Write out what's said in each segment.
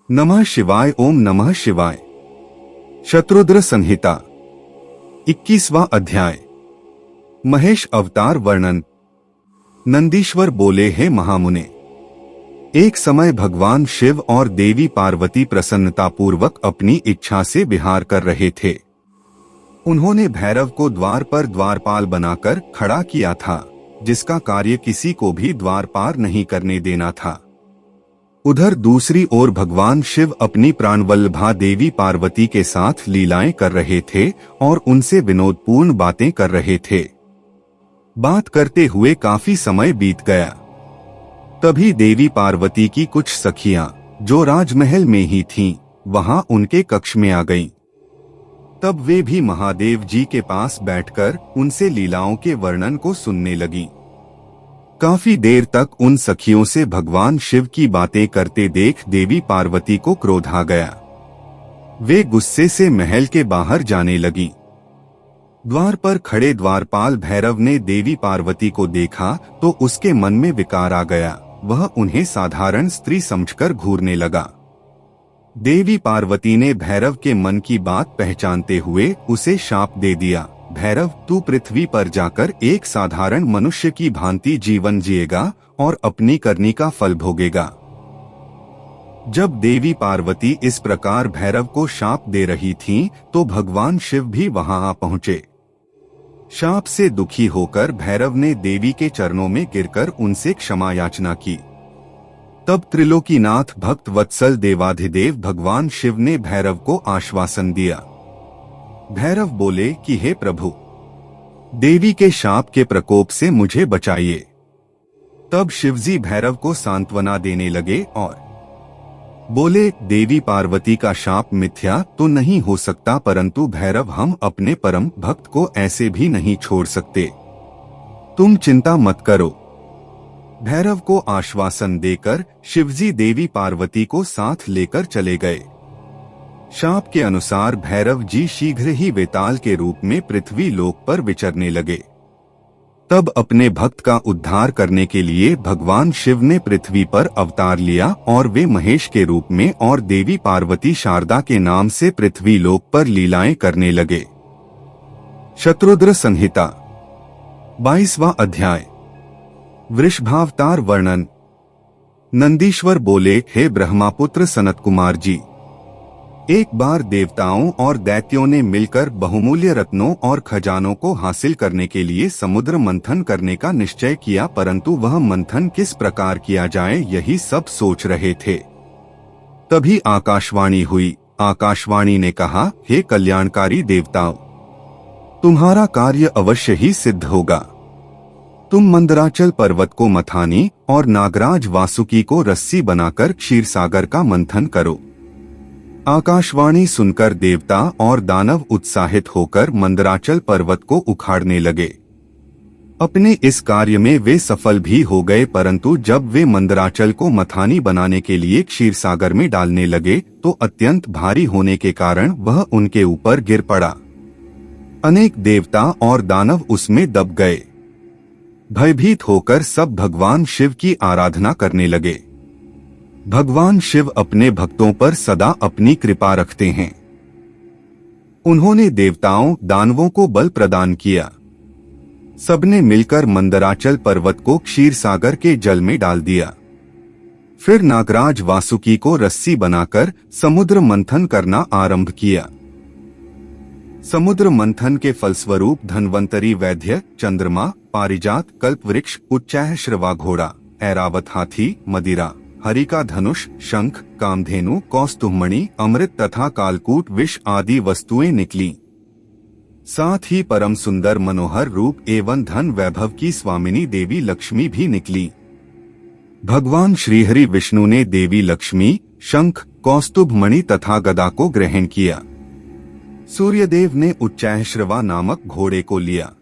नमः शिवाय। ओम नमः शिवाय। शत्रुद्र संहिता 21वां अध्याय। महेश अवतार वर्णन। नंदीश्वर बोले, हे महामुने, एक समय भगवान शिव और देवी पार्वती प्रसन्नतापूर्वक अपनी इच्छा से विहार कर रहे थे। उन्होंने भैरव को द्वार पर द्वारपाल बनाकर खड़ा किया था, जिसका कार्य किसी को भी द्वार पार नहीं करने देना था। उधर दूसरी ओर भगवान शिव अपनी प्राणवल्लभा देवी पार्वती के साथ लीलाएं कर रहे थे और उनसे विनोदपूर्ण बातें कर रहे थे। बात करते हुए काफी समय बीत गया। तभी देवी पार्वती की कुछ सखियां, जो राजमहल में ही थीं, वहां उनके कक्ष में आ गईं। तब वे भी महादेव जी के पास बैठकर उनसे लीलाओं के वर्णन को सुनने लगीं। काफी देर तक उन सखियों से भगवान शिव की बातें करते देख देवी पार्वती को क्रोध आ गया। वे गुस्से से महल के बाहर जाने लगी। द्वार पर खड़े द्वारपाल भैरव ने देवी पार्वती को देखा तो उसके मन में विकार आ गया। वह उन्हें साधारण स्त्री समझकर घूरने लगा। देवी पार्वती ने भैरव के मन की बात पहचानते हुए उसे शाप दे दिया, भैरव, तू पृथ्वी पर जाकर एक साधारण मनुष्य की भांति जीवन जिएगा और अपनी करनी का फल भोगेगा। जब देवी पार्वती इस प्रकार भैरव को शाप दे रही थीं, तो भगवान शिव भी वहां आ पहुंचे। शाप से दुखी होकर भैरव ने देवी के चरणों में गिरकर उनसे क्षमा याचना की। तब त्रिलोकीनाथ भक्त वत्सल देवाधिदेव भगवान शिव ने भैरव को आश्वासन दिया। भैरव बोले कि हे प्रभु, देवी के शाप के प्रकोप से मुझे बचाइए। तब शिवजी भैरव को सांत्वना देने लगे और बोले, देवी पार्वती का शाप मिथ्या तो नहीं हो सकता, परंतु भैरव, हम अपने परम भक्त को ऐसे भी नहीं छोड़ सकते। तुम चिंता मत करो। भैरव को आश्वासन देकर शिवजी देवी पार्वती को साथ लेकर चले गए। शाप के अनुसार भैरव जी शीघ्र ही वेताल के रूप में पृथ्वी लोक पर विचरने लगे। तब अपने भक्त का उद्धार करने के लिए भगवान शिव ने पृथ्वी पर अवतार लिया और वे महेश के रूप में और देवी पार्वती शारदा के नाम से पृथ्वी लोक पर लीलाएं करने लगे। शत्रुद्र संहिता 22वां अध्याय। वृषभावतार वर्णन। नंदीश्वर बोले, हे ब्रह्मापुत्र सनत कुमार जी, एक बार देवताओं और दैत्यों ने मिलकर बहुमूल्य रत्नों और खजानों को हासिल करने के लिए समुद्र मंथन करने का निश्चय किया, परंतु वह मंथन किस प्रकार किया जाए यही सब सोच रहे थे। तभी आकाशवाणी हुई। आकाशवाणी ने कहा, हे कल्याणकारी देवताओं, तुम्हारा कार्य अवश्य ही सिद्ध होगा। तुम मंदराचल पर्वत को मथानी और नागराज वासुकी को रस्सी बनाकर क्षीरसागर का मंथन करो। आकाशवाणी सुनकर देवता और दानव उत्साहित होकर मंदराचल पर्वत को उखाड़ने लगे। अपने इस कार्य में वे सफल भी हो गए, परंतु जब वे मंदराचल को मथानी बनाने के लिए क्षीरसागर में डालने लगे तो अत्यंत भारी होने के कारण वह उनके ऊपर गिर पड़ा। अनेक देवता और दानव उसमें दब गए। भयभीत होकर सब भगवान शिव की आराधना करने लगे। भगवान शिव अपने भक्तों पर सदा अपनी कृपा रखते हैं। उन्होंने देवताओं दानवों को बल प्रदान किया। सबने मिलकर मंदराचल पर्वत को क्षीरसागर के जल में डाल दिया। फिर नागराज वासुकी को रस्सी बनाकर समुद्र मंथन करना आरंभ किया। समुद्र मंथन के फलस्वरूप धन्वंतरी, वैद्य, चंद्रमा, पारिजात, कल्पवृक्ष, उच्चैःश्रवा घोड़ा, ऐरावत हाथी, मदिरा, हरिका धनुष, शंख, कामधेनु, कौस्तुभमणि, अमृत तथा कालकूट विष आदि वस्तुएं निकली। साथ ही परम सुंदर मनोहर रूप एवं धन वैभव की स्वामिनी देवी लक्ष्मी भी निकली। भगवान श्रीहरि विष्णु ने देवी लक्ष्मी, शंख, कौस्तुभमणि तथा गदा को ग्रहण किया। सूर्यदेव ने उच्चैःश्रवा नामक घोड़े को लिया।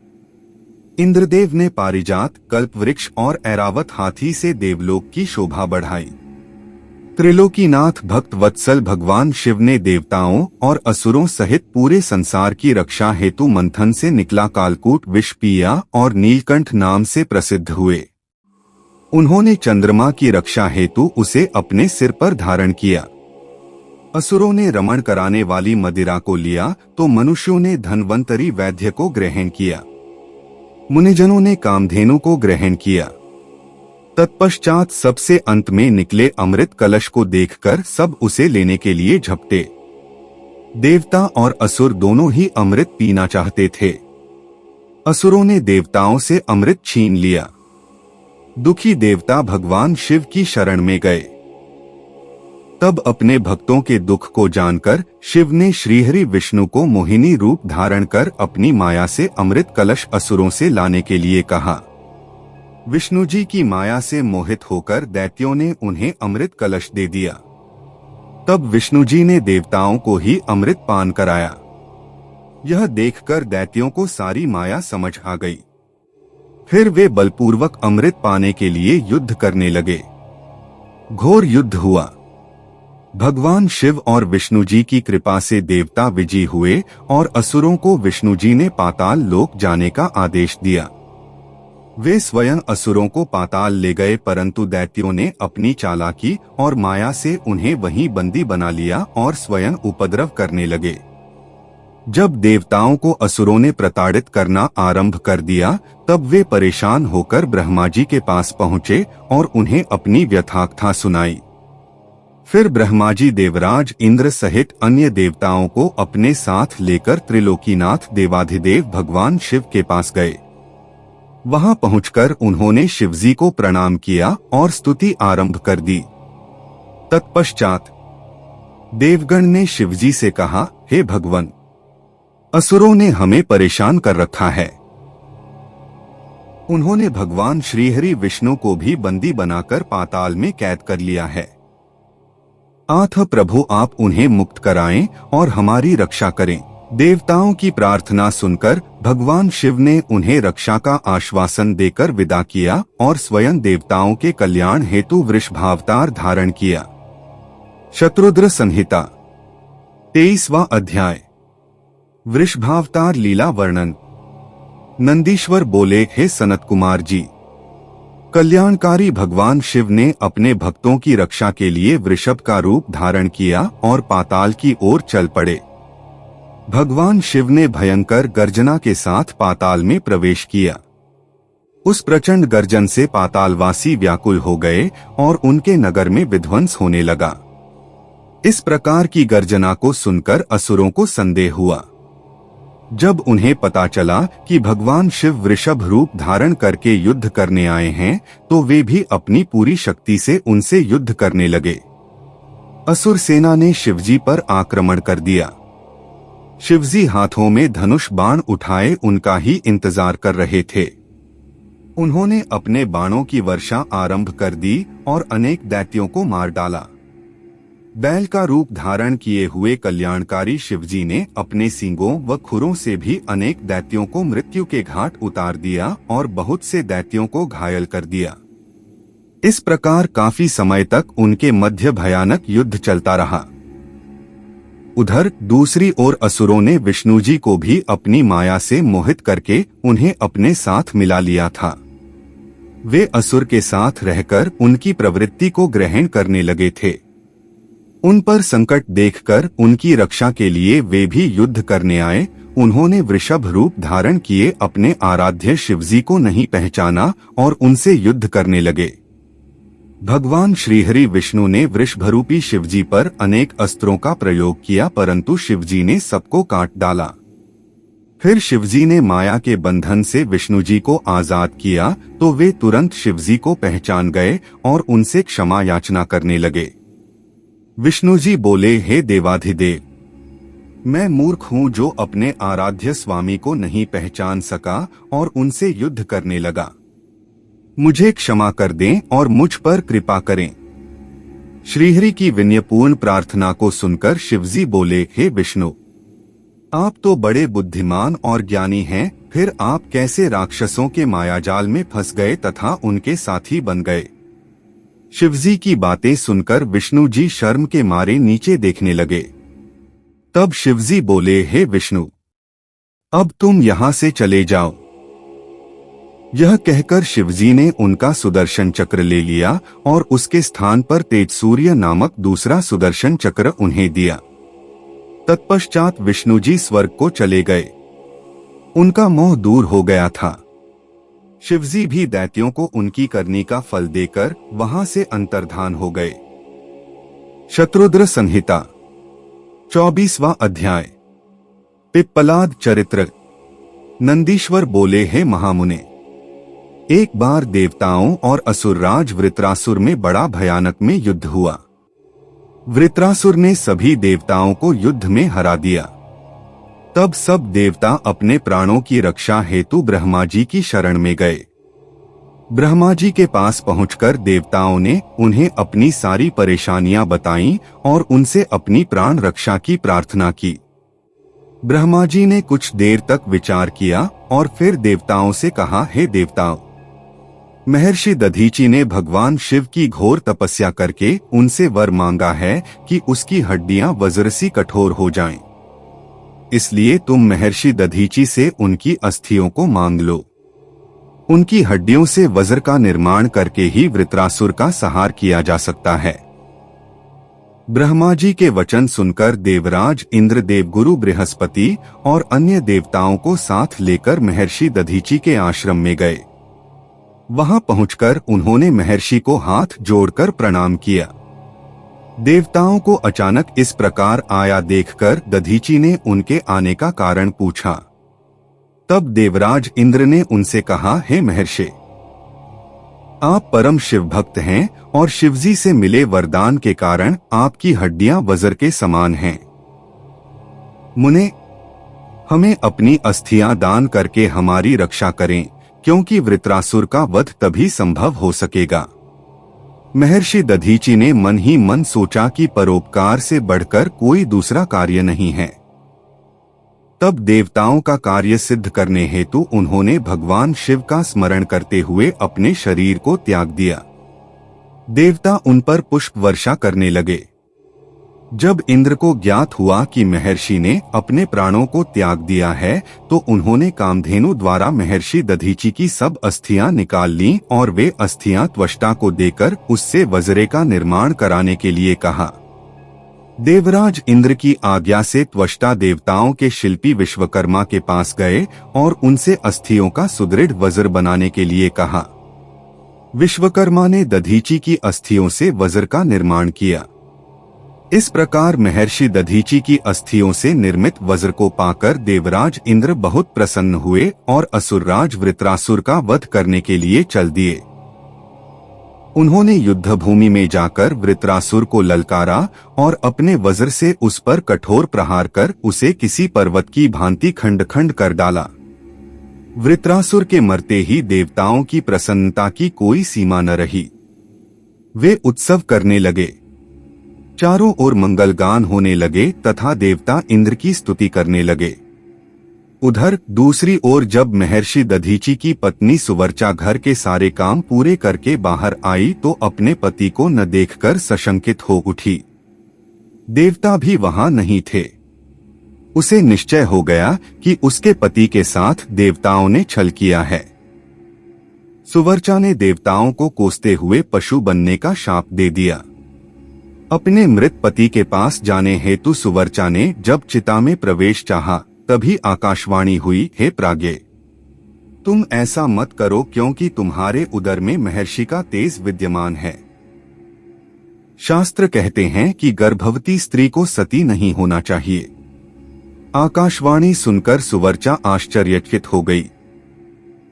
इंद्रदेव ने पारिजात, कल्पवृक्ष और ऐरावत हाथी से देवलोक की शोभा बढ़ाई। त्रिलोकीनाथ भक्त वत्सल भगवान शिव ने देवताओं और असुरों सहित पूरे संसार की रक्षा हेतु मंथन से निकला कालकूट विष पिया और नीलकंठ नाम से प्रसिद्ध हुए। उन्होंने चंद्रमा की रक्षा हेतु उसे अपने सिर पर धारण किया। असुरों ने रमण कराने वाली मदिरा को लिया तो मनुष्यों ने धन्वंतरी वैद्य को ग्रहण किया। मुनिजनों ने कामधेनु को ग्रहण किया। तत्पश्चात सबसे अंत में निकले अमृत कलश को देखकर सब उसे लेने के लिए झपटे। देवता और असुर दोनों ही अमृत पीना चाहते थे। असुरों ने देवताओं से अमृत छीन लिया। दुखी देवता भगवान शिव की शरण में गए। तब अपने भक्तों के दुख को जानकर शिव ने श्रीहरि विष्णु को मोहिनी रूप धारण कर अपनी माया से अमृत कलश असुरों से लाने के लिए कहा। विष्णु जी की माया से मोहित होकर दैत्यों ने उन्हें अमृत कलश दे दिया। तब विष्णु जी ने देवताओं को ही अमृत पान कराया। यह देखकर दैत्यों को सारी माया समझ आ गई। फिर वे बलपूर्वक अमृत पाने के लिए युद्ध करने लगे। घोर युद्ध हुआ। भगवान शिव और विष्णु जी की कृपा से देवता विजयी हुए और असुरों को विष्णु जी ने पाताल लोक जाने का आदेश दिया। वे स्वयं असुरों को पाताल ले गए, परंतु दैत्यों ने अपनी चालाकी और माया से उन्हें वहीं बंदी बना लिया और स्वयं उपद्रव करने लगे। जब देवताओं को असुरों ने प्रताड़ित करना आरंभ कर दिया, तब वे परेशान होकर ब्रह्मा जी के पास पहुंचे और उन्हें अपनी व्यथाकथा सुनाई। फिर ब्रह्मा जी देवराज इंद्र सहित अन्य देवताओं को अपने साथ लेकर त्रिलोकीनाथ देवाधिदेव भगवान शिव के पास गए। वहां पहुंचकर उन्होंने शिवजी को प्रणाम किया और स्तुति आरंभ कर दी। तत्पश्चात देवगण ने शिवजी से कहा, हे भगवान, असुरों ने हमें परेशान कर रखा है। उन्होंने भगवान श्रीहरि विष्णु को भी बंदी बनाकर पाताल में कैद कर लिया है। आथ प्रभु आप उन्हें मुक्त कराएं और हमारी रक्षा करें। देवताओं की प्रार्थना सुनकर भगवान शिव ने उन्हें रक्षा का आश्वासन देकर विदा किया और स्वयं देवताओं के कल्याण हेतु वृषभावतार धारण किया। शत्रुद्र संहिता 23वां अध्याय। वृषभावतार लीला वर्णन। नंदीश्वर बोले, हे सनत कुमार जी, कल्याणकारी भगवान शिव ने अपने भक्तों की रक्षा के लिए वृषभ का रूप धारण किया और पाताल की ओर चल पड़े। भगवान शिव ने भयंकर गर्जना के साथ पाताल में प्रवेश किया। उस प्रचंड गर्जन से पातालवासी व्याकुल हो गए और उनके नगर में विध्वंस होने लगा। इस प्रकार की गर्जना को सुनकर असुरों को संदेह हुआ। जब उन्हें पता चला कि भगवान शिव वृषभ रूप धारण करके युद्ध करने आए हैं, तो वे भी अपनी पूरी शक्ति से उनसे युद्ध करने लगे। असुर सेना ने शिवजी पर आक्रमण कर दिया। शिवजी हाथों में धनुष बाण उठाए उनका ही इंतजार कर रहे थे। उन्होंने अपने बाणों की वर्षा आरंभ कर दी और अनेक दैत्यों को मार डाला। बैल का रूप धारण किए हुए कल्याणकारी शिवजी ने अपने सींगों व खुरों से भी अनेक दैत्यों को मृत्यु के घाट उतार दिया और बहुत से दैत्यों को घायल कर दिया। इस प्रकार काफी समय तक उनके मध्य भयानक युद्ध चलता रहा। उधर दूसरी ओर असुरों ने विष्णु जी को भी अपनी माया से मोहित करके उन्हें अपने साथ मिला लिया था। वे असुर के साथ रहकर उनकी प्रवृत्ति को ग्रहण करने लगे थे। उन पर संकट देखकर उनकी रक्षा के लिए वे भी युद्ध करने आए। उन्होंने वृषभ रूप धारण किए अपने आराध्य शिवजी को नहीं पहचाना और उनसे युद्ध करने लगे। भगवान श्रीहरि विष्णु ने वृषभरूपी शिवजी पर अनेक अस्त्रों का प्रयोग किया, परंतु शिवजी ने सबको काट डाला। फिर शिवजी ने माया के बंधन से विष्णु जी को आजाद किया तो वे तुरंत शिवजी को पहचान गए और उनसे क्षमा याचना करने लगे। विष्णु जी बोले, हे देवाधिदेव, मैं मूर्ख हूँ जो अपने आराध्य स्वामी को नहीं पहचान सका और उनसे युद्ध करने लगा। मुझे क्षमा कर दें और मुझ पर कृपा करें। श्रीहरि की विनयपूर्ण प्रार्थना को सुनकर शिवजी बोले, हे विष्णु, आप तो बड़े बुद्धिमान और ज्ञानी हैं, फिर आप कैसे राक्षसों के मायाजाल में फंस गए तथा उनके साथी बन गए। शिवजी की बातें सुनकर विष्णु जी शर्म के मारे नीचे देखने लगे। तब शिवजी बोले, हे विष्णु, अब तुम यहाँ से चले जाओ। यह कहकर शिवजी ने उनका सुदर्शन चक्र ले लिया और उसके स्थान पर तेजसूर्य नामक दूसरा सुदर्शन चक्र उन्हें दिया। तत्पश्चात विष्णुजी स्वर्ग को चले गए। उनका मोह दूर हो गया था। शिवजी भी दैत्यों को उनकी करनी का फल देकर वहां से अंतर्धान हो गए। शत्रुद्र संहिता 24वां अध्याय। पिप्पलाद चरित्र। नंदीश्वर बोले, हे महामुने, एक बार देवताओं और असुरराज वृत्रासुर में बड़ा भयानक में युद्ध हुआ। वृत्रासुर ने सभी देवताओं को युद्ध में हरा दिया। तब सब देवता अपने प्राणों की रक्षा हेतु ब्रह्मा जी की शरण में गए। ब्रह्मा जी के पास पहुंचकर देवताओं ने उन्हें अपनी सारी परेशानियां बताईं और उनसे अपनी प्राण रक्षा की प्रार्थना की। ब्रह्मा जी ने कुछ देर तक विचार किया और फिर देवताओं से कहा, हे देवताओं, महर्षि दधीचि ने भगवान शिव की घोर तपस्या करके उनसे वर मांगा है कि उसकी हड्डियां वज्रसी कठोर हो जाएं। इसलिए तुम महर्षि दधीचि से उनकी अस्थियों को मांग लो। उनकी हड्डियों से वज्र का निर्माण करके ही वृत्रासुर का संहार किया जा सकता है। ब्रह्मा जी के वचन सुनकर देवराज इंद्र, देवगुरु बृहस्पति और अन्य देवताओं को साथ लेकर महर्षि दधीचि के आश्रम में गए। वहां पहुंचकर उन्होंने महर्षि को हाथ जोड़कर प्रणाम किया। देवताओं को अचानक इस प्रकार आया देखकर दधीचि ने उनके आने का कारण पूछा। तब देवराज इंद्र ने उनसे कहा, हे महर्षि, आप परम शिव भक्त हैं और शिवजी से मिले वरदान के कारण आपकी हड्डियां वज्र के समान हैं। मुने, हमें अपनी अस्थियां दान करके हमारी रक्षा करें, क्योंकि वृत्रासुर का वध तभी संभव हो सकेगा। महर्षि दधीचि ने मन ही मन सोचा कि परोपकार से बढ़कर कोई दूसरा कार्य नहीं है। तब देवताओं का कार्य सिद्ध करने हेतु उन्होंने भगवान शिव का स्मरण करते हुए अपने शरीर को त्याग दिया। देवता उन पर पुष्प वर्षा करने लगे। जब इंद्र को ज्ञात हुआ कि महर्षि ने अपने प्राणों को त्याग दिया है, तो उन्होंने कामधेनु द्वारा महर्षि दधीचि की सब अस्थियां निकाल लीं और वे अस्थियां त्वष्टा को देकर उससे वज्रे का निर्माण कराने के लिए कहा। देवराज इंद्र की आज्ञा से त्वष्टा देवताओं के शिल्पी विश्वकर्मा के पास गए और उनसे अस्थियों का सुदृढ़ वज्र बनाने के लिए कहा। विश्वकर्मा ने दधीचि की अस्थियों से वज्र का निर्माण किया। इस प्रकार महर्षि दधीचि की अस्थियों से निर्मित वज्र को पाकर देवराज इंद्र बहुत प्रसन्न हुए और असुरराज वृत्रासुर का वध करने के लिए चल दिए। उन्होंने युद्धभूमि में जाकर वृत्रासुर को ललकारा और अपने वज्र से उस पर कठोर प्रहार कर उसे किसी पर्वत की भांति खंड खंड कर डाला। वृत्रासुर के मरते ही देवताओं की प्रसन्नता की कोई सीमा न रही। वे उत्सव करने लगे। चारों ओर मंगलगान होने लगे तथा देवता इंद्र की स्तुति करने लगे। उधर दूसरी ओर जब महर्षि दधीचि की पत्नी सुवर्चा घर के सारे काम पूरे करके बाहर आई तो अपने पति को न देखकर सशंकित हो उठी। देवता भी वहां नहीं थे। उसे निश्चय हो गया कि उसके पति के साथ देवताओं ने छल किया है। सुवर्चा ने देवताओं को कोसते हुए पशु बनने का शाप दे दिया। अपने मृत पति के पास जाने हेतु सुवर्चा ने जब चिता में प्रवेश चाहा, तभी आकाशवाणी हुई, हे प्राज्ञ, तुम ऐसा मत करो, क्योंकि तुम्हारे उदर में महर्षि का तेज विद्यमान है। शास्त्र कहते हैं कि गर्भवती स्त्री को सती नहीं होना चाहिए। आकाशवाणी सुनकर सुवर्चा आश्चर्यचकित हो गई।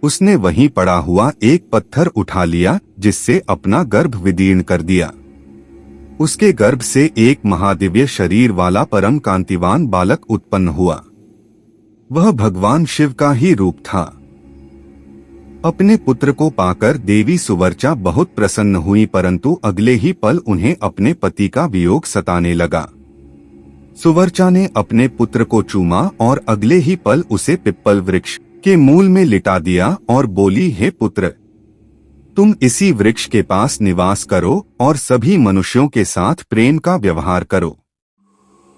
उसने वहीं पड़ा हुआ एक पत्थर उठा लिया, जिससे अपना गर्भ विदीर्ण कर दिया। उसके गर्भ से एक महादिव्य शरीर वाला परम कांतिवान बालक उत्पन्न हुआ। वह भगवान शिव का ही रूप था। अपने पुत्र को पाकर देवी सुवर्चा बहुत प्रसन्न हुई, परंतु अगले ही पल उन्हें अपने पति का वियोग सताने लगा। सुवर्चा ने अपने पुत्र को चूमा और अगले ही पल उसे पिप्पल वृक्ष के मूल में लिटा दिया और बोली, हे पुत्र, तुम इसी वृक्ष के पास निवास करो और सभी मनुष्यों के साथ प्रेम का व्यवहार करो।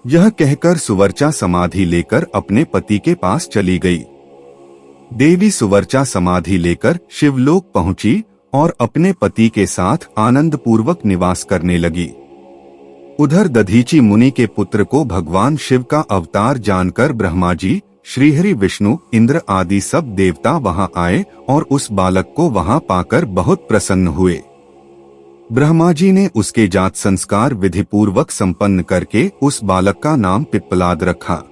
यह कहकर सुवर्चा समाधि लेकर अपने पति के पास चली गई। देवी सुवर्चा समाधि लेकर शिवलोक पहुंची और अपने पति के साथ आनंद पूर्वक निवास करने लगी। उधर दधीची मुनि के पुत्र को भगवान शिव का अवतार जानकर ब्रह्मा जी, श्रीहरि, विष्णु, इंद्र आदि सब देवता वहां आए और उस बालक को वहां पाकर बहुत प्रसन्न हुए। ब्रह्मा जी ने उसके जात संस्कार विधि पूर्वक संपन्न करके उस बालक का नाम पिप्पलाद रखा।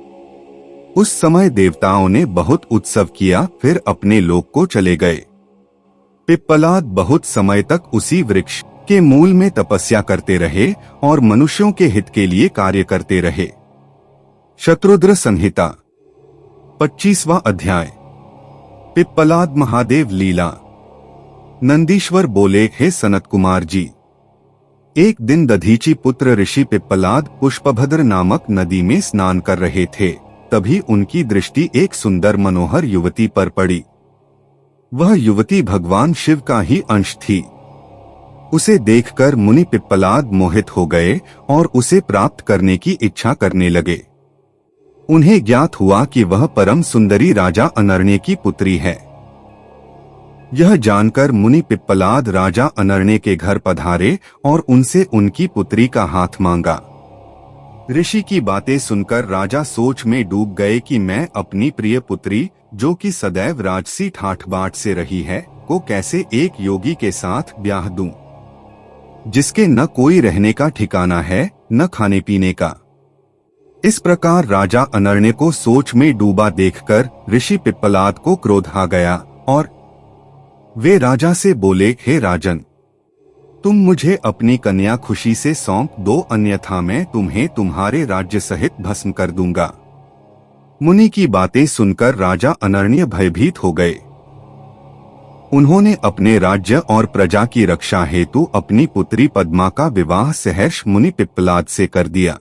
उस समय देवताओं ने बहुत उत्सव किया, फिर अपने लोक को चले गए। पिप्पलाद बहुत समय तक उसी वृक्ष के मूल में तपस्या करते रहे और मनुष्यों के हित के लिए कार्य करते रहे। शत्रुद्र संहिता 25वां अध्याय। पिप्पलाद महादेव लीला। नंदीश्वर बोले, हे सनत कुमार जी, एक दिन दधीची पुत्र ऋषि पिप्पलाद पुष्पभद्र नामक नदी में स्नान कर रहे थे। तभी उनकी दृष्टि एक सुंदर मनोहर युवती पर पड़ी। वह युवती भगवान शिव का ही अंश थी। उसे देखकर मुनि पिप्पलाद मोहित हो गए और उसे प्राप्त करने की इच्छा करने लगे। उन्हें ज्ञात हुआ कि वह परम सुंदरी राजा अनर्ण्य की पुत्री है। यह जानकर मुनि पिप्पलाद राजा अनर्ण्य के घर पधारे और उनसे उनकी पुत्री का हाथ मांगा। ऋषि की बातें सुनकर राजा सोच में डूब गए कि मैं अपनी प्रिय पुत्री, जो कि सदैव राजसी ठाठ बाट से रही है, को कैसे एक योगी के साथ ब्याह दूं, जिसके न कोई रहने का ठिकाना है न खाने पीने का। इस प्रकार राजा अनर्ण्य को सोच में डूबा देखकर ऋषि पिप्पलाद को क्रोध आ गया और वे राजा से बोले, हे राजन, तुम मुझे अपनी कन्या खुशी से सौंप दो, अन्यथा मैं तुम्हें तुम्हारे राज्य सहित भस्म कर दूंगा। मुनि की बातें सुनकर राजा अनर्ण्य भयभीत हो गए। उन्होंने अपने राज्य और प्रजा की रक्षा हेतु अपनी पुत्री पद्मा का विवाह सहर्ष मुनि पिप्पलाद से कर दिया।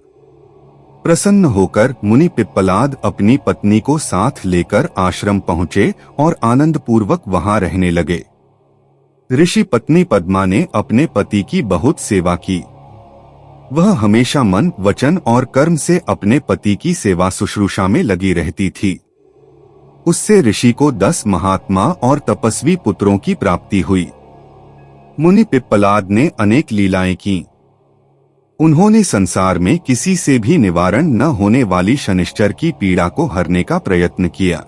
प्रसन्न होकर मुनि पिप्पलाद अपनी पत्नी को साथ लेकर आश्रम पहुंचे और आनंद पूर्वक वहां रहने लगे। ऋषि पत्नी पद्मा ने अपने पति की बहुत सेवा की। वह हमेशा मन, वचन और कर्म से अपने पति की सेवा शुश्रूषा में लगी रहती थी। उससे ऋषि को 10 महात्मा और तपस्वी पुत्रों की प्राप्ति हुई। मुनि पिप्पलाद ने अनेक लीलाएं की। उन्होंने संसार में किसी से भी निवारण न होने वाली शनिश्चर की पीड़ा को हरने का प्रयत्न किया।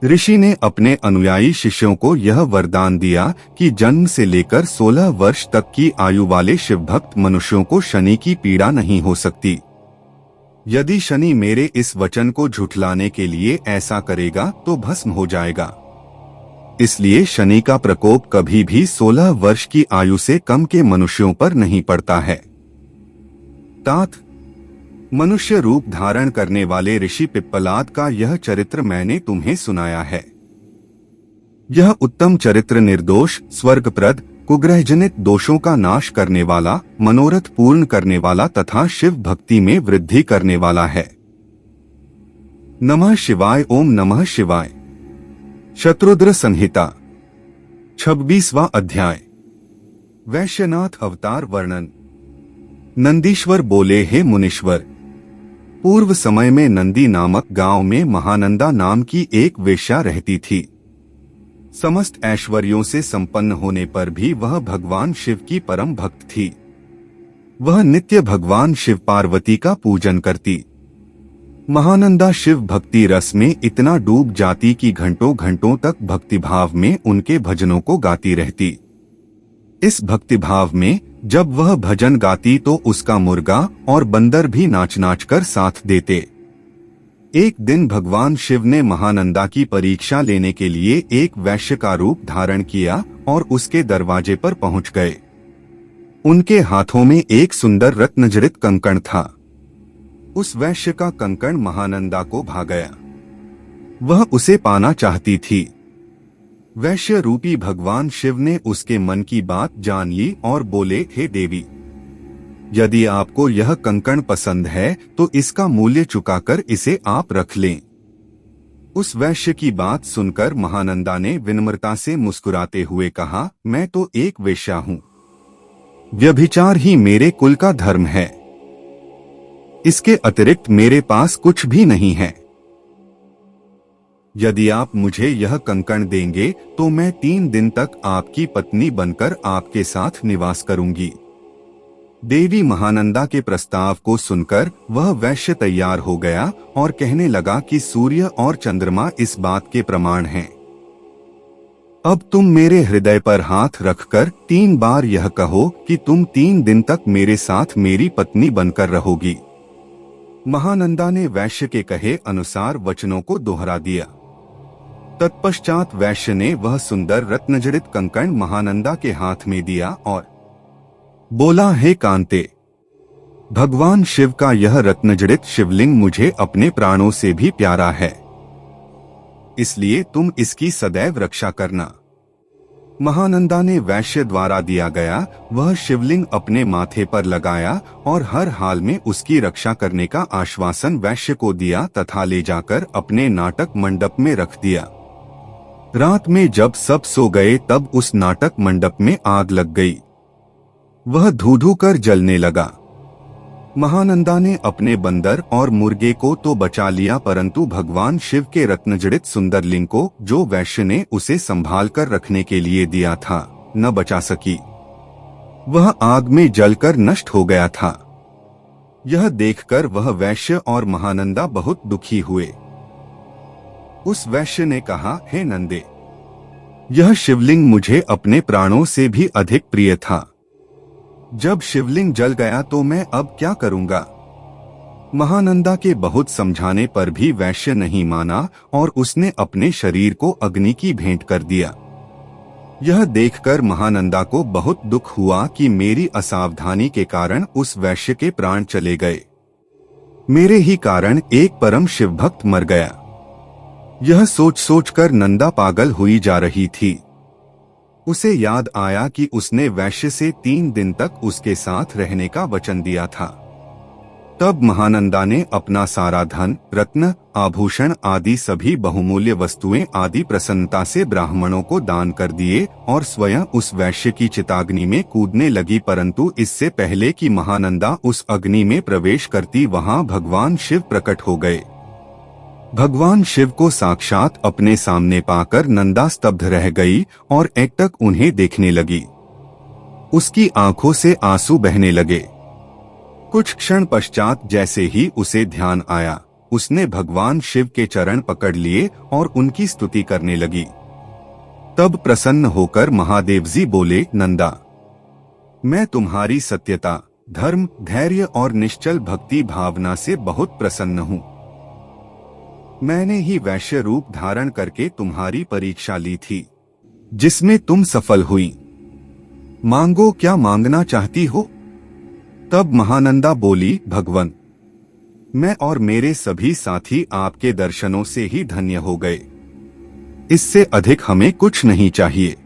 ऋषि ने अपने अनुयायी शिष्यों को यह वरदान दिया कि जन्म से लेकर 16 वर्ष तक की आयु वाले शिवभक्त मनुष्यों को शनि की पीड़ा नहीं हो सकती। यदि शनि मेरे इस वचन को झुठलाने के लिए ऐसा करेगा तो भस्म हो जाएगा। इसलिए शनि का प्रकोप कभी भी 16 वर्ष की आयु से कम के मनुष्यों पर नहीं पड़ता है। तात मनुष्य रूप धारण करने वाले ऋषि पिप्पलाद का यह चरित्र मैंने तुम्हें सुनाया है। यह उत्तम चरित्र निर्दोष, स्वर्गप्रद, कुग्रहजनित दोषों का नाश करने वाला, मनोरथ पूर्ण करने वाला तथा शिव भक्ति में वृद्धि करने वाला है। नमः शिवाय। ओम नमः शिवाय। शत्रुद्र संहिता 26वां अध्याय। वैश्यनाथ अवतार वर्णन। नंदीश्वर बोले, हे मुनीश्वर, पूर्व समय में नंदी नामक गांव में महानंदा नाम की एक वेश्या रहती थी। समस्त ऐश्वर्यों से संपन्न होने पर भी वह भगवान शिव की परम भक्त थी। वह नित्य भगवान शिव पार्वती का पूजन करती। महानंदा शिव भक्ति रस में इतना डूब जाती कि घंटों घंटों तक भक्तिभाव में उनके भजनों को गाती रहती। इस भक्तिभाव में जब वह भजन गाती तो उसका मुर्गा और बंदर भी नाच नाच कर साथ देते। एक दिन भगवान शिव ने महानंदा की परीक्षा लेने के लिए एक वैश्य का रूप धारण किया और उसके दरवाजे पर पहुंच गए। उनके हाथों में एक सुंदर रत्नजड़ित कंकण था। उस वैश्य का कंकण महानंदा को भा गया। वह उसे पाना चाहती थी। वैश्य रूपी भगवान शिव ने उसके मन की बात जान ली और बोले, हे देवी, यदि आपको यह कंकण पसंद है तो इसका मूल्य चुकाकर इसे आप रख लें। उस वैश्य की बात सुनकर महानंदा ने विनम्रता से मुस्कुराते हुए कहा, मैं तो एक वेश्या हूं। व्यभिचार ही मेरे कुल का धर्म है। इसके अतिरिक्त मेरे पास कुछ भी नहीं है। यदि आप मुझे यह कंकण देंगे तो मैं 3 दिन तक आपकी पत्नी बनकर आपके साथ निवास करूंगी। देवी महानंदा के प्रस्ताव को सुनकर वह वैश्य तैयार हो गया और कहने लगा कि सूर्य और चंद्रमा इस बात के प्रमाण हैं। अब तुम मेरे हृदय पर हाथ रखकर 3 बार यह कहो कि तुम 3 दिन तक मेरे साथ मेरी पत्नी बनकर रहोगी। महानंदा ने वैश्य के कहे अनुसार वचनों को दोहरा दिया। तत्पश्चात वैश्य ने वह सुंदर रत्नजड़ित कंकण महानंदा के हाथ में दिया और बोला, हे कांते, भगवान शिव का यह रत्नजड़ित शिवलिंग मुझे अपने प्राणों से भी प्यारा है, इसलिए तुम इसकी सदैव रक्षा करना। महानंदा ने वैश्य द्वारा दिया गया वह शिवलिंग अपने माथे पर लगाया और हर हाल में उसकी रक्षा करने का आश्वासन वैश्य को दिया तथा ले जाकर अपने नाटक मंडप में रख दिया। रात में जब सब सो गए तब उस नाटक मंडप में आग लग गई। वह धू धू कर जलने लगा। महानंदा ने अपने बंदर और मुर्गे को तो बचा लिया, परंतु भगवान शिव के रत्नजड़ित सुंदर लिंग को, जो वैश्य ने उसे संभाल कर रखने के लिए दिया था, न बचा सकी। वह आग में जलकर नष्ट हो गया था। यह देखकर वह वैश्य और महानंदा बहुत दुखी हुए। उस वैश्य ने कहा, हे नंदे, यह शिवलिंग मुझे अपने प्राणों से भी अधिक प्रिय था। जब शिवलिंग जल गया तो मैं अब क्या करूंगा? महानंदा के बहुत समझाने पर भी वैश्य नहीं माना और उसने अपने शरीर को अग्नि की भेंट कर दिया। यह देखकर महानंदा को बहुत दुख हुआ कि मेरी असावधानी के कारण उस वैश्य के प्राण चले गए। मेरे ही कारण एक परम शिवभक्त मर गया। यह सोच सोचकर नंदा पागल हुई जा रही थी। उसे याद आया कि उसने वैश्य से 3 दिन तक उसके साथ रहने का वचन दिया था। तब महानंदा ने अपना सारा धन, रत्न, आभूषण आदि सभी बहुमूल्य वस्तुएं आदि प्रसन्नता से ब्राह्मणों को दान कर दिए और स्वयं उस वैश्य की चिताग्नि में कूदने लगी। परंतु इससे पहले कि महानंदा उस अग्नि में प्रवेश करती, वहां भगवान शिव प्रकट हो गए। भगवान शिव को साक्षात अपने सामने पाकर नंदा स्तब्ध रह गई और एकटक उन्हें देखने लगी। उसकी आंखों से आंसू बहने लगे। कुछ क्षण पश्चात जैसे ही उसे ध्यान आया, उसने भगवान शिव के चरण पकड़ लिए और उनकी स्तुति करने लगी। तब प्रसन्न होकर महादेव जी बोले, नंदा, मैं तुम्हारी सत्यता, धर्म, धैर्य और निश्चल भक्ति भावना से बहुत प्रसन्न हूँ। मैंने ही वैश्य रूप धारण करके तुम्हारी परीक्षा ली थी, जिसमें तुम सफल हुई। मांगो, क्या मांगना चाहती हो? तब महानंदा बोली, भगवन, मैं और मेरे सभी साथी आपके दर्शनों से ही धन्य हो गए। इससे अधिक हमें कुछ नहीं चाहिए।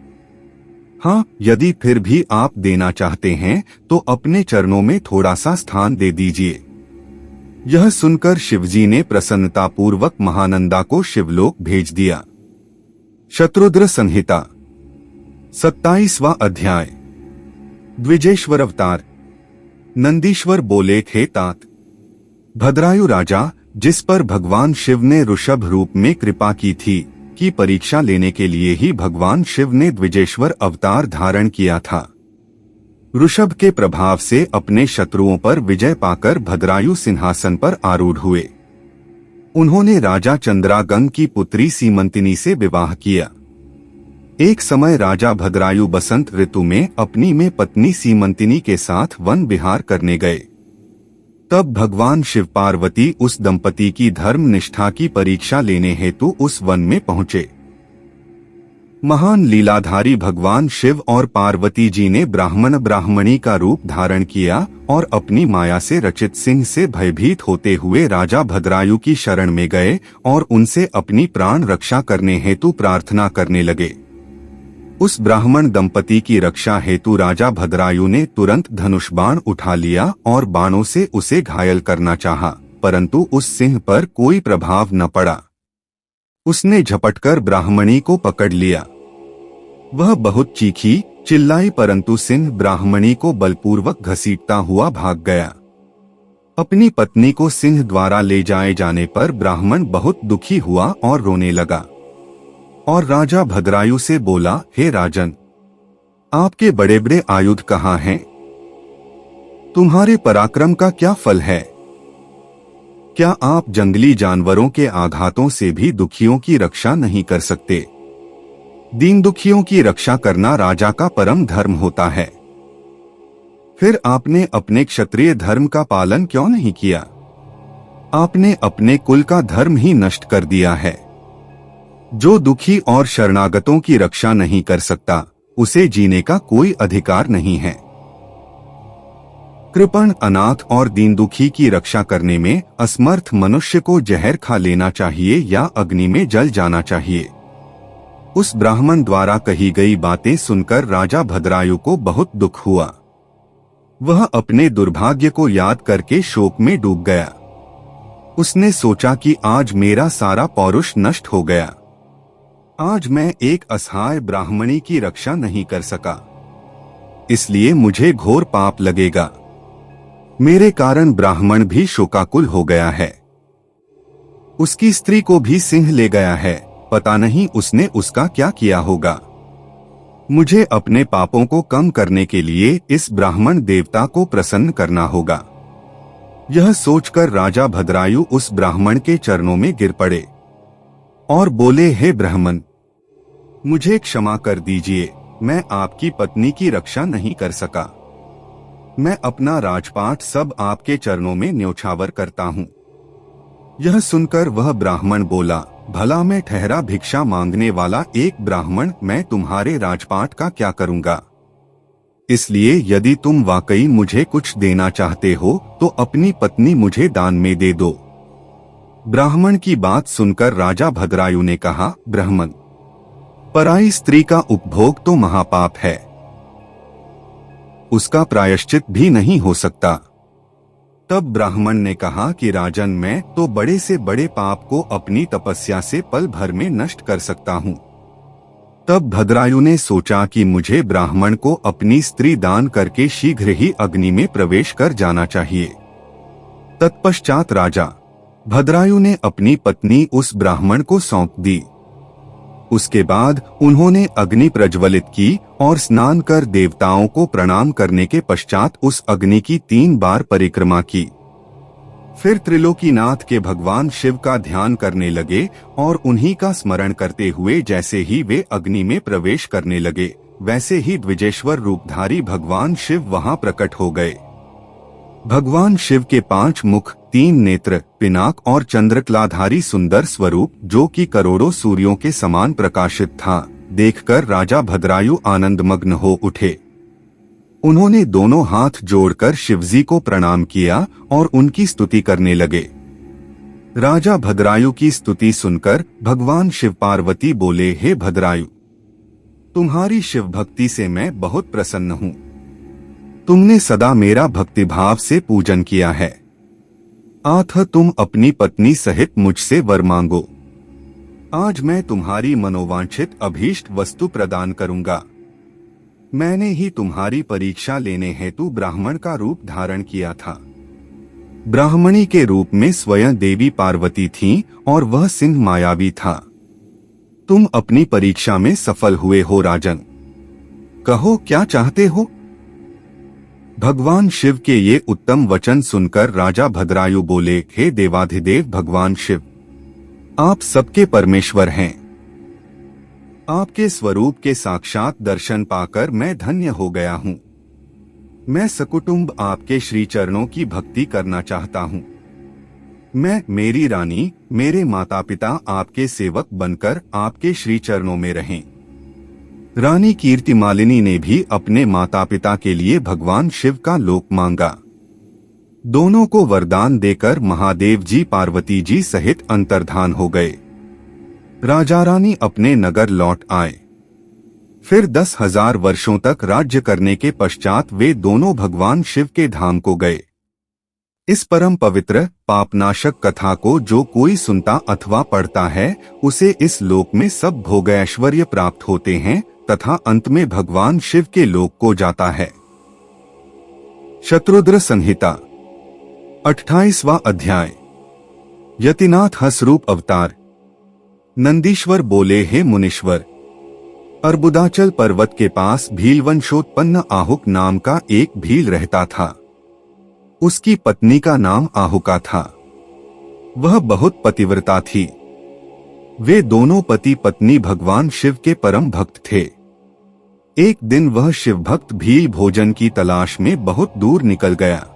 हाँ, यदि फिर भी आप देना चाहते हैं तो अपने चरणों में थोड़ा सा स्थान दे दीजिए। यह सुनकर शिवजी ने प्रसन्नतापूर्वक महानंदा को शिवलोक भेज दिया। शत्रुद्र संहिता 27वां अध्याय। द्विजेश्वर अवतार। नंदीश्वर बोले थे, तात, भद्रायु राजा, जिस पर भगवान शिव ने ऋषभ रूप में कृपा की थी, की परीक्षा लेने के लिए ही भगवान शिव ने द्विजेश्वर अवतार धारण किया था। ऋषभ के प्रभाव से अपने शत्रुओं पर विजय पाकर भद्रायु सिंहासन पर आरूढ़ हुए। उन्होंने राजा चंद्रागंग की पुत्री सीमंतिनी से विवाह किया। एक समय राजा भद्रायु बसंत ऋतु में अपनी में पत्नी सीमंतिनी के साथ वन विहार करने गए। तब भगवान शिव पार्वती उस दंपति की धर्म निष्ठा की परीक्षा लेने हेतु उस वन में पहुंचे। महान लीलाधारी भगवान शिव और पार्वती जी ने ब्राह्मण ब्राह्मणी का रूप धारण किया और अपनी माया से रचित सिंह से भयभीत होते हुए राजा भद्रायु की शरण में गए और उनसे अपनी प्राण रक्षा करने हेतु प्रार्थना करने लगे। उस ब्राह्मण दंपति की रक्षा हेतु राजा भद्रायु ने तुरंत धनुष बाण उठा लिया और बाणों से उसे घायल करना चाहा, परंतु उस सिंह पर कोई प्रभाव न पड़ा। उसने झपटकर ब्राह्मणी को पकड़ लिया। वह बहुत चीखी, चिल्लाई, परंतु सिंह ब्राह्मणी को बलपूर्वक घसीटता हुआ भाग गया। अपनी पत्नी को सिंह द्वारा ले जाए जाने पर ब्राह्मण बहुत दुखी हुआ और रोने लगा और राजा भद्रायु से बोला, हे राजन, आपके बड़े बड़े आयुध कहाँ हैं? तुम्हारे पराक्रम का क्या फल है? क्या आप जंगली जानवरों के आघातों से भी दुखियों की रक्षा नहीं कर सकते? दीन दुखियों की रक्षा करना राजा का परम धर्म होता है। फिर आपने अपने क्षत्रिय धर्म का पालन क्यों नहीं किया? आपने अपने कुल का धर्म ही नष्ट कर दिया है। जो दुखी और शरणागतों की रक्षा नहीं कर सकता, उसे जीने का कोई अधिकार नहीं है। कृपण, अनाथ और दीन दुखी की रक्षा करने में असमर्थ मनुष्य को जहर खा लेना चाहिए या अग्नि में जल जाना चाहिए। उस ब्राह्मण द्वारा कही गई बातें सुनकर राजा भद्रायु को बहुत दुख हुआ। वह अपने दुर्भाग्य को याद करके शोक में डूब गया। उसने सोचा कि आज मेरा सारा पौरुष नष्ट हो गया। आज मैं एक असहाय ब्राह्मणी की रक्षा नहीं कर सका, इसलिए मुझे घोर पाप लगेगा। मेरे कारण ब्राह्मण भी शोकाकुल हो गया है। उसकी स्त्री को भी सिंह ले गया है, पता नहीं उसने उसका क्या किया होगा। मुझे अपने पापों को कम करने के लिए इस ब्राह्मण देवता को प्रसन्न करना होगा। यह सोचकर राजा भद्रायु उस ब्राह्मण के चरणों में गिर पड़े और बोले, हे ब्राह्मण, मुझे क्षमा कर दीजिए, मैं आपकी पत्नी की रक्षा नहीं कर सका। मैं अपना राजपाट सब आपके चरणों में न्योछावर करता हूँ। यह सुनकर वह ब्राह्मण बोला, भला मैं ठहरा भिक्षा मांगने वाला एक ब्राह्मण, मैं तुम्हारे राजपाट का क्या करूँगा? इसलिए यदि तुम वाकई मुझे कुछ देना चाहते हो तो अपनी पत्नी मुझे दान में दे दो। ब्राह्मण की बात सुनकर राजा भद्रायु ने कहा, ब्राह्मण, पराई स्त्री का उपभोग तो महापाप है, उसका प्रायश्चित भी नहीं हो सकता। तब ब्राह्मण ने कहा कि राजन, मैं तो बड़े से बड़े पाप को अपनी तपस्या से पल भर में नष्ट कर सकता हूँ। तब भद्रायु ने सोचा कि मुझे ब्राह्मण को अपनी स्त्री दान करके शीघ्र ही अग्नि में प्रवेश कर जाना चाहिए। तत्पश्चात राजा भद्रायु ने अपनी पत्नी उस ब्राह्मण को सौंप दी। उसके बाद उन्होंने अग्नि प्रज्वलित की और स्नान कर देवताओं को प्रणाम करने के पश्चात उस अग्नि की 3 बार परिक्रमा की। फिर त्रिलोकीनाथ के भगवान शिव का ध्यान करने लगे और उन्हीं का स्मरण करते हुए जैसे ही वे अग्नि में प्रवेश करने लगे, वैसे ही द्विजेश्वर रूपधारी भगवान शिव वहां प्रकट हो गए। भगवान शिव के 5 मुख, 3 नेत्र, पिनाक और चंद्रकलाधारी सुंदर स्वरूप, जो कि करोड़ों सूर्यों के समान प्रकाशित था, देखकर राजा भद्रायु आनंदमग्न हो उठे। उन्होंने दोनों हाथ जोड़कर शिवजी को प्रणाम किया और उनकी स्तुति करने लगे। राजा भद्रायु की स्तुति सुनकर भगवान शिव पार्वती बोले, हे भद्रायु, तुम्हारी शिव भक्ति से मैं बहुत प्रसन्न हूँ। तुमने सदा मेरा भक्तिभाव से पूजन किया है। अतः तुम अपनी पत्नी सहित मुझसे वर मांगो। आज मैं तुम्हारी मनोवांछित अभीष्ट वस्तु प्रदान करूंगा। मैंने ही तुम्हारी परीक्षा लेने हेतु ब्राह्मण का रूप धारण किया था। ब्राह्मणी के रूप में स्वयं देवी पार्वती थीं और वह सिंह मायावी था। तुम अपनी परीक्षा में सफल हुए हो राजन। कहो क्या चाहते हो? भगवान शिव के ये उत्तम वचन सुनकर राजा भद्रायु बोले, हे देवाधिदेव भगवान शिव, आप सबके परमेश्वर हैं। आपके स्वरूप के साक्षात दर्शन पाकर मैं धन्य हो गया हूँ। मैं सकुटुंब आपके श्री चरणों की भक्ति करना चाहता हूँ। मैं, मेरी रानी, मेरे माता पिता आपके सेवक बनकर आपके श्री चरणों में रहें। रानी कीर्तिमालिनी ने भी अपने माता पिता के लिए भगवान शिव का लोक मांगा। दोनों को वरदान देकर महादेव जी पार्वती जी सहित अंतर्धान हो गए। राजा रानी अपने नगर लौट आए। फिर 10,000 वर्षों तक राज्य करने के पश्चात वे दोनों भगवान शिव के धाम को गए। इस परम पवित्र पापनाशक कथा को जो कोई सुनता अथवा पढ़ता है, उसे इस लोक में सब भोग ऐश्वर्य प्राप्त होते हैं तथा अंत में भगवान शिव के लोक को जाता है। शत्रुद्र संहिता 28वां अध्याय। यतिनाथ हसरूप अवतार। नंदीश्वर बोले, हे मुनीश्वर, अर्बुदाचल पर्वत के पास भीलवंशोत्पन्न आहुक नाम का एक भील रहता था। उसकी पत्नी का नाम आहुका था। वह बहुत पतिव्रता थी। वे दोनों पति पत्नी भगवान शिव के परम भक्त थे। एक दिन वह शिव भक्त भील भोजन की तलाश में बहुत दूर निकल गया।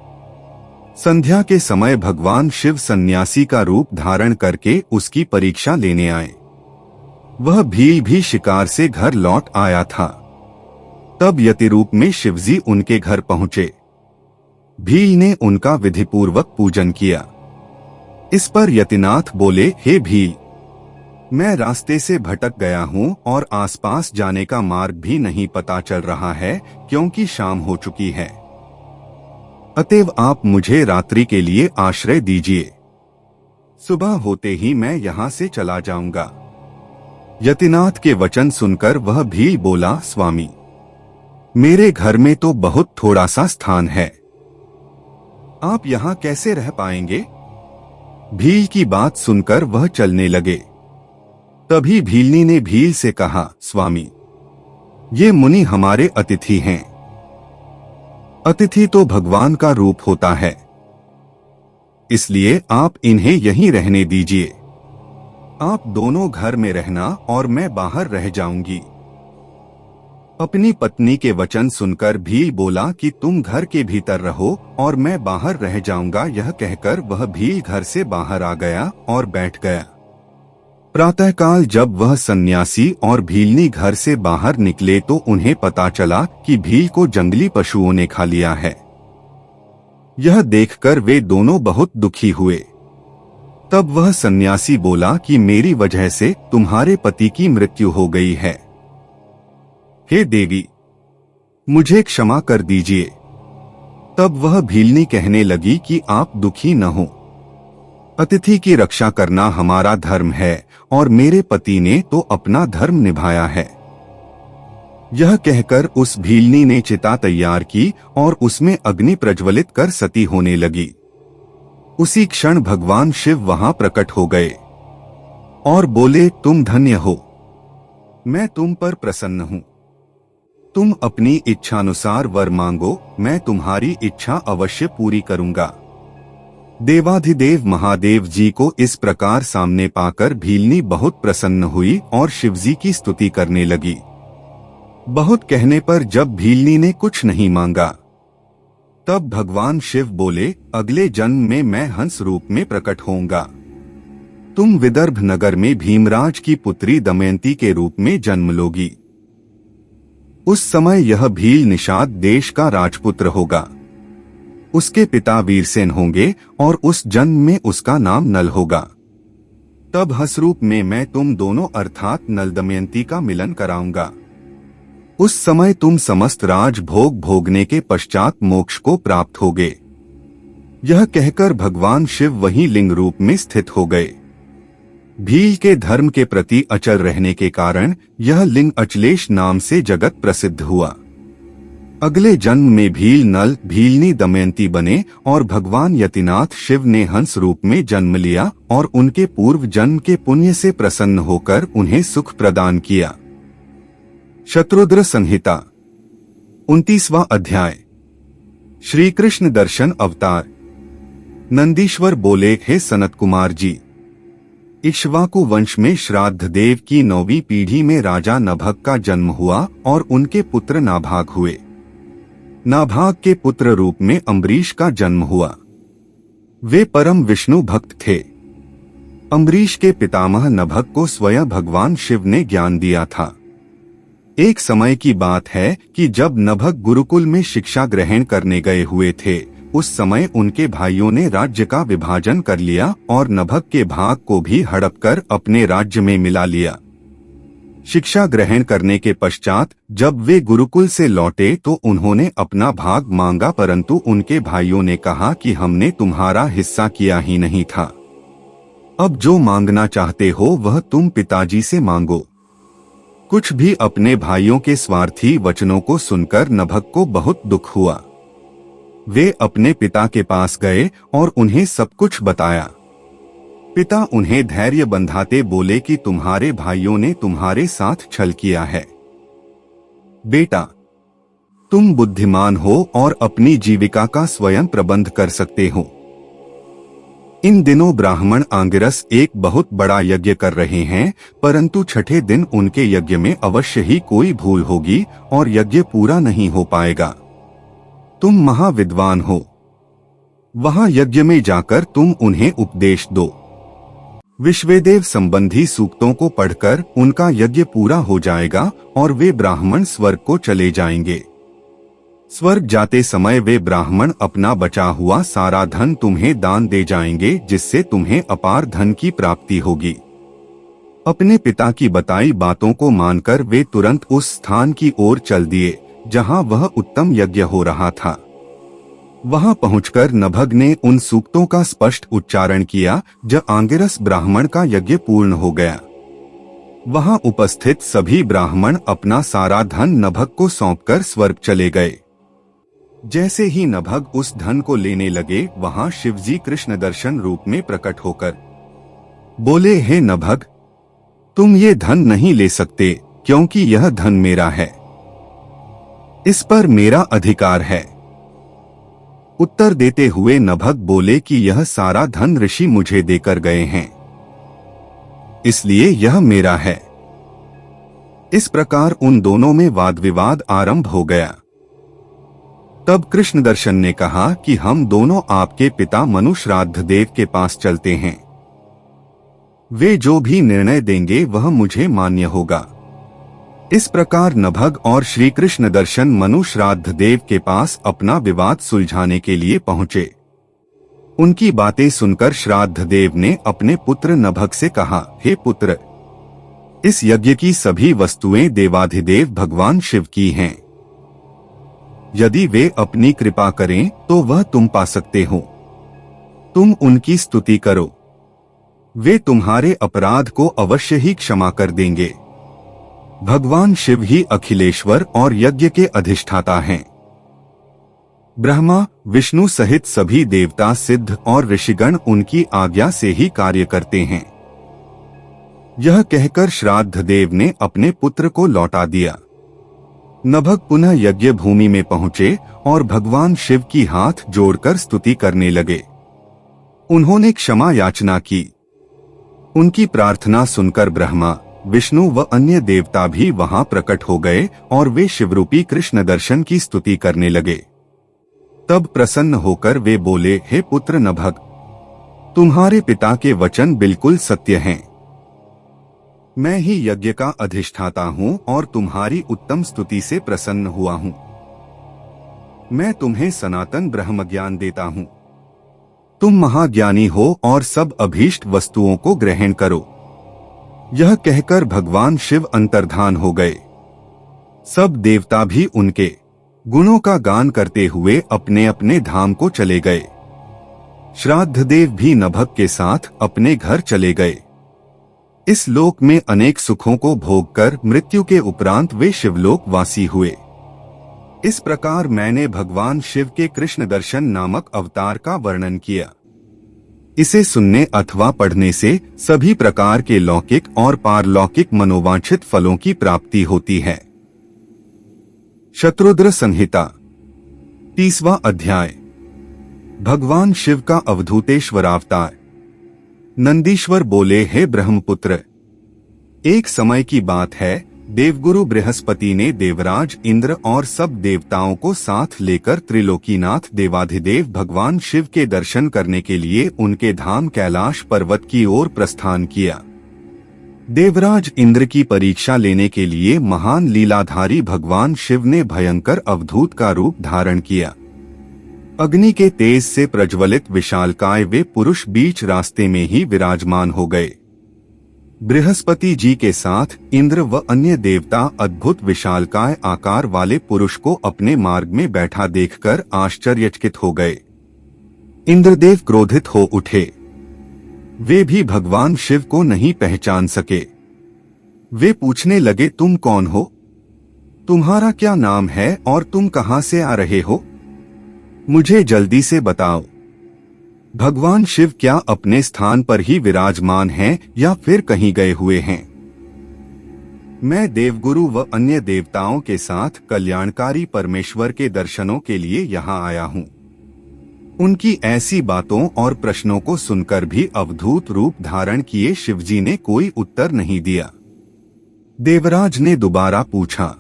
संध्या के समय भगवान शिव सन्यासी का रूप धारण करके उसकी परीक्षा लेने आए। वह भील भी शिकार से घर लौट आया था। तब यति रूप में शिवजी उनके घर पहुंचे। भील ने उनका विधिपूर्वक पूजन किया। इस पर यतिनाथ बोले, हे भील, मैं रास्ते से भटक गया हूँ और आसपास जाने का मार्ग भी नहीं पता चल रहा है, क्योंकि शाम हो चुकी है। अतएव आप मुझे रात्रि के लिए आश्रय दीजिए। सुबह होते ही मैं यहाँ से चला जाऊंगा। यतिनाथ के वचन सुनकर वह भील बोला, स्वामी, मेरे घर में तो बहुत थोड़ा सा स्थान है, आप यहाँ कैसे रह पाएंगे? भील की बात सुनकर वह चलने लगे। तभी भीलनी ने भील से कहा, स्वामी, ये मुनि हमारे अतिथि हैं। अतिथि तो भगवान का रूप होता है, इसलिए आप इन्हें यहीं रहने दीजिए। आप दोनों घर में रहना और मैं बाहर रह जाऊंगी। अपनी पत्नी के वचन सुनकर भील बोला कि तुम घर के भीतर रहो और मैं बाहर रह जाऊंगा। यह कहकर वह भील घर से बाहर आ गया और बैठ गया। प्रातःकाल जब वह सन्यासी और भीलनी घर से बाहर निकले तो उन्हें पता चला कि भील को जंगली पशुओं ने खा लिया है। यह देखकर वे दोनों बहुत दुखी हुए। तब वह सन्यासी बोला कि मेरी वजह से तुम्हारे पति की मृत्यु हो गई है। हे देवी, मुझे क्षमा कर दीजिए। तब वह भीलनी कहने लगी कि आप दुखी न हो। अतिथि की रक्षा करना हमारा धर्म है और मेरे पति ने तो अपना धर्म निभाया है। यह कहकर उस भीलनी ने चिता तैयार की और उसमें अग्नि प्रज्वलित कर सती होने लगी। उसी क्षण भगवान शिव वहां प्रकट हो गए और बोले, तुम धन्य हो, मैं तुम पर प्रसन्न हूं। तुम अपनी इच्छानुसार वर मांगो, मैं तुम्हारी इच्छा अवश्य पूरी करूंगा। देवाधिदेव महादेव जी को इस प्रकार सामने पाकर भीलनी बहुत प्रसन्न हुई और शिवजी की स्तुति करने लगी। बहुत कहने पर जब भीलनी ने कुछ नहीं मांगा, तब भगवान शिव बोले, अगले जन्म में मैं हंस रूप में प्रकट होऊंगा। तुम विदर्भ नगर में भीमराज की पुत्री दमयंती के रूप में जन्म लोगी। उस समय यह भील निषाद देश का राजपुत्र होगा। उसके पिता वीरसेन होंगे और उस जन्म में उसका नाम नल होगा। तब हंसरूप में मैं तुम दोनों अर्थात नल दमयंती का मिलन कराऊंगा। उस समय तुम समस्त राज भोग भोगने के पश्चात मोक्ष को प्राप्त होगे। यह कहकर भगवान शिव वहीं लिंग रूप में स्थित हो गए। भील के धर्म के प्रति अचल रहने के कारण यह लिंग अचलेश नाम से जगत प्रसिद्ध हुआ। अगले जन्म में भील नल भीलनी दमयंती बने और भगवान यतिनाथ शिव ने हंस रूप में जन्म लिया और उनके पूर्व जन्म के पुण्य से प्रसन्न होकर उन्हें सुख प्रदान किया। शत्रुद्र संहिता 29वां अध्याय। श्री कृष्ण दर्शन अवतार। नंदीश्वर बोले, हे सनत कुमार जी, इक्ष्वाकु वंश में श्राद्ध देव की 9वीं पीढ़ी में राजा नभग का जन्म हुआ और उनके पुत्र नाभाग हुए। नाभाग के पुत्र रूप में अम्बरीश का जन्म हुआ। वे परम विष्णु भक्त थे। अम्बरीश के पितामह नभग को स्वयं भगवान शिव ने ज्ञान दिया था। एक समय की बात है कि जब नभग गुरुकुल में शिक्षा ग्रहण करने गए हुए थे, उस समय उनके भाइयों ने राज्य का विभाजन कर लिया और नभग के भाग को भी हड़प कर अपने राज्य में मिला लिया। शिक्षा ग्रहण करने के पश्चात जब वे गुरुकुल से लौटे तो उन्होंने अपना भाग मांगा, परंतु उनके भाइयों ने कहा कि हमने तुम्हारा हिस्सा किया ही नहीं था। अब जो मांगना चाहते हो वह तुम पिताजी से मांगो। कुछ भी अपने भाइयों के स्वार्थी वचनों को सुनकर नभग को बहुत दुख हुआ। वे अपने पिता के पास गए और उन्हें सब कुछ बताया। पिता उन्हें धैर्य बंधाते बोले कि तुम्हारे भाइयों ने तुम्हारे साथ छल किया है। बेटा, तुम बुद्धिमान हो और अपनी जीविका का स्वयं प्रबंध कर सकते हो। इन दिनों ब्राह्मण आंगिरस एक बहुत बड़ा यज्ञ कर रहे हैं, परंतु छठे दिन उनके यज्ञ में अवश्य ही कोई भूल होगी और यज्ञ पूरा नहीं हो पाएगा। तुम महाविद्वान हो, वहां यज्ञ में जाकर तुम उन्हें उपदेश दो। विश्वेदेव संबंधी सूक्तों को पढ़कर उनका यज्ञ पूरा हो जाएगा और वे ब्राह्मण स्वर्ग को चले जाएंगे। स्वर्ग जाते समय वे ब्राह्मण अपना बचा हुआ सारा धन तुम्हें दान दे जाएंगे, जिससे तुम्हें अपार धन की प्राप्ति होगी। अपने पिता की बताई बातों को मानकर वे तुरंत उस स्थान की ओर चल दिए जहां वह उत्तम यज्ञ हो रहा था। वहां पहुंचकर नभग ने उन सूक्तों का स्पष्ट उच्चारण किया। जब आंगिरस ब्राह्मण का यज्ञ पूर्ण हो गया, वहां उपस्थित सभी ब्राह्मण अपना सारा धन नभग को सौंपकर स्वर्ग चले गए। जैसे ही नभग उस धन को लेने लगे, वहां शिवजी कृष्ण दर्शन रूप में प्रकट होकर बोले, हे नभग, तुम ये धन नहीं ले सकते क्योंकि यह धन मेरा है, इस पर मेरा अधिकार है। उत्तर देते हुए नभग बोले कि यह सारा धन ऋषि मुझे देकर गए हैं, इसलिए यह मेरा है। इस प्रकार उन दोनों में वाद विवाद आरंभ हो गया। तब कृष्ण दर्शन ने कहा कि हम दोनों आपके पिता मनु श्राद्ध देव के पास चलते हैं। वे जो भी निर्णय देंगे वह मुझे मान्य होगा। इस प्रकार नभग और श्री कृष्ण दर्शन मनु श्राद्ध देव के पास अपना विवाद सुलझाने के लिए पहुंचे। उनकी बातें सुनकर श्राद्ध देव ने अपने पुत्र नभग से कहा, हे पुत्र, इस यज्ञ की सभी वस्तुएं देवाधिदेव भगवान शिव की हैं। यदि वे अपनी कृपा करें तो वह तुम पा सकते हो। तुम उनकी स्तुति करो, वे तुम्हारे अपराध को अवश्य ही क्षमा कर देंगे। भगवान शिव ही अखिलेश्वर और यज्ञ के अधिष्ठाता हैं। ब्रह्मा, विष्णु सहित सभी देवता, सिद्ध और ऋषिगण उनकी आज्ञा से ही कार्य करते हैं। यह कहकर श्राद्ध देव ने अपने पुत्र को लौटा दिया। नभग पुनः यज्ञ भूमि में पहुंचे और भगवान शिव की हाथ जोड़कर स्तुति करने लगे। उन्होंने क्षमा याचना की। उनकी प्रार्थना सुनकर ब्रह्मा, विष्णु व अन्य देवता भी वहां प्रकट हो गए और वे शिवरूपी कृष्ण दर्शन की स्तुति करने लगे। तब प्रसन्न होकर वे बोले, हे पुत्र नभग, तुम्हारे पिता के वचन बिल्कुल सत्य हैं। मैं ही यज्ञ का अधिष्ठाता हूँ और तुम्हारी उत्तम स्तुति से प्रसन्न हुआ हूँ। मैं तुम्हें सनातन ब्रह्म ज्ञान देता हूँ। तुम महाज्ञानी हो और सब अभीष्ट वस्तुओं को ग्रहण करो। यह कहकर भगवान शिव अंतर्धान हो गए। सब देवता भी उनके गुणों का गान करते हुए अपने अपने धाम को चले गए। श्राद्ध देव भी नभग के साथ अपने घर चले गए। इस लोक में अनेक सुखों को भोगकर मृत्यु के उपरांत वे शिवलोक वासी हुए। इस प्रकार मैंने भगवान शिव के कृष्ण दर्शन नामक अवतार का वर्णन किया। इसे सुनने अथवा पढ़ने से सभी प्रकार के लौकिक और पारलौकिक मनोवांछित फलों की प्राप्ति होती है। शत्रुद्र संहिता 30वां अध्याय। भगवान शिव का अवधूतेश्वरावतार। नंदीश्वर बोले, हे ब्रह्मपुत्र, एक समय की बात है, देवगुरु बृहस्पति ने देवराज इंद्र और सब देवताओं को साथ लेकर त्रिलोकीनाथ देवाधिदेव भगवान शिव के दर्शन करने के लिए उनके धाम कैलाश पर्वत की ओर प्रस्थान किया। देवराज इंद्र की परीक्षा लेने के लिए महान लीलाधारी भगवान शिव ने भयंकर अवधूत का रूप धारण किया। अग्नि के तेज से प्रज्वलित विशालकाय वे पुरुष बीच रास्ते में ही विराजमान हो गए। बृहस्पति जी के साथ इंद्र व अन्य देवता अद्भुत विशालकाय आकार वाले पुरुष को अपने मार्ग में बैठा देखकर आश्चर्यचकित हो गए। इंद्रदेव क्रोधित हो उठे। वे भी भगवान शिव को नहीं पहचान सके। वे पूछने लगे, तुम कौन हो? तुम्हारा क्या नाम है और तुम कहां से आ रहे हो? मुझे जल्दी से बताओ, भगवान शिव क्या अपने स्थान पर ही विराजमान हैं या फिर कहीं गए हुए हैं? मैं देवगुरु व अन्य देवताओं के साथ कल्याणकारी परमेश्वर के दर्शनों के लिए यहाँ आया हूँ। उनकी ऐसी बातों और प्रश्नों को सुनकर भी अवधूत रूप धारण किए शिवजी ने कोई उत्तर नहीं दिया। देवराज ने दोबारा पूछा।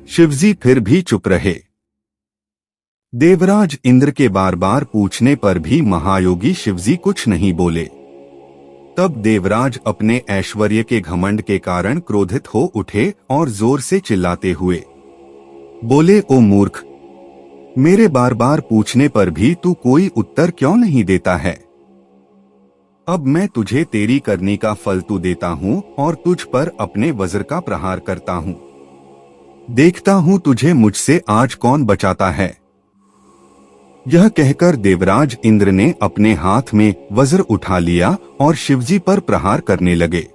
शिवजी फिर भी चुप रहे। देवराज इंद्र के बार बार पूछने पर भी महायोगी शिवजी कुछ नहीं बोले। तब देवराज अपने ऐश्वर्य के घमंड के कारण क्रोधित हो उठे और जोर से चिल्लाते हुए बोले, ओ मूर्ख, मेरे बार बार पूछने पर भी तू कोई उत्तर क्यों नहीं देता है? अब मैं तुझे तेरी करनी का फल तू देता हूँ और तुझ पर अपने वज्र का प्रहार करता हूँ। देखता हूँ तुझे मुझसे आज कौन बचाता है। यह कहकर देवराज इंद्र ने अपने हाथ में वज्र उठा लिया और शिवजी पर प्रहार करने लगे।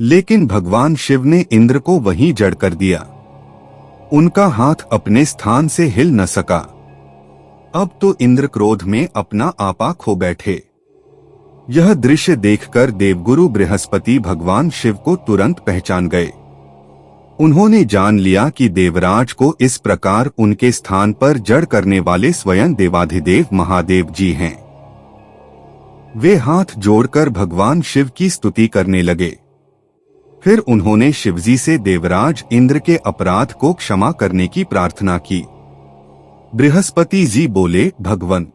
लेकिन भगवान शिव ने इंद्र को वहीं जड़ कर दिया। उनका हाथ अपने स्थान से हिल न सका। अब तो इंद्र क्रोध में अपना आपा खो बैठे। यह दृश्य देखकर देवगुरु बृहस्पति भगवान शिव को तुरंत पहचान गए। उन्होंने जान लिया कि देवराज को इस प्रकार उनके स्थान पर जड़ करने वाले स्वयं देवाधिदेव महादेव जी हैं। वे हाथ जोड़कर भगवान शिव की स्तुति करने लगे। फिर उन्होंने शिवजी से देवराज इंद्र के अपराध को क्षमा करने की प्रार्थना की। बृहस्पति जी बोले, भगवन,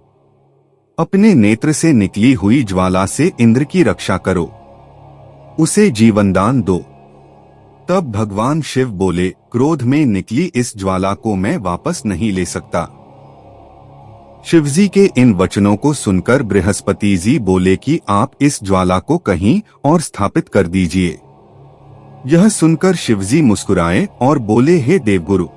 अपने नेत्र से निकली हुई ज्वाला से इंद्र की रक्षा करो, उसे जीवनदान दो। तब भगवान शिव बोले, क्रोध में निकली इस ज्वाला को मैं वापस नहीं ले सकता। शिवजी के इन वचनों को सुनकर बृहस्पति जी बोले कि आप इस ज्वाला को कहीं और स्थापित कर दीजिए। यह सुनकर शिवजी मुस्कुराए और बोले, हे देवगुरु,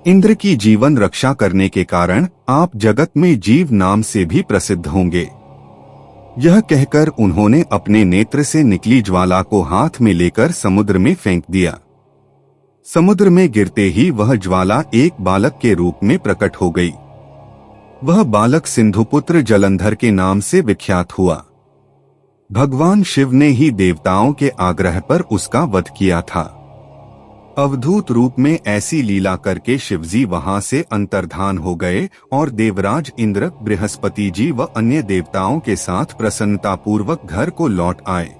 इंद्र की जीवन रक्षा करने के कारण आप जगत में जीव नाम से भी प्रसिद्ध होंगे। यह कहकर उन्होंने अपने नेत्र से निकली ज्वाला को हाथ में लेकर समुद्र में फेंक दिया। समुद्र में गिरते ही वह ज्वाला एक बालक के रूप में प्रकट हो गई। वह बालक सिंधुपुत्र जलंधर के नाम से विख्यात हुआ। भगवान शिव ने ही देवताओं के आग्रह पर उसका वध किया था। अवधूत रूप में ऐसी लीला करके शिवजी वहां से अंतर्धान हो गए और देवराज इंद्र, बृहस्पति जी व अन्य देवताओं के साथ प्रसन्नतापूर्वक घर को लौट आए।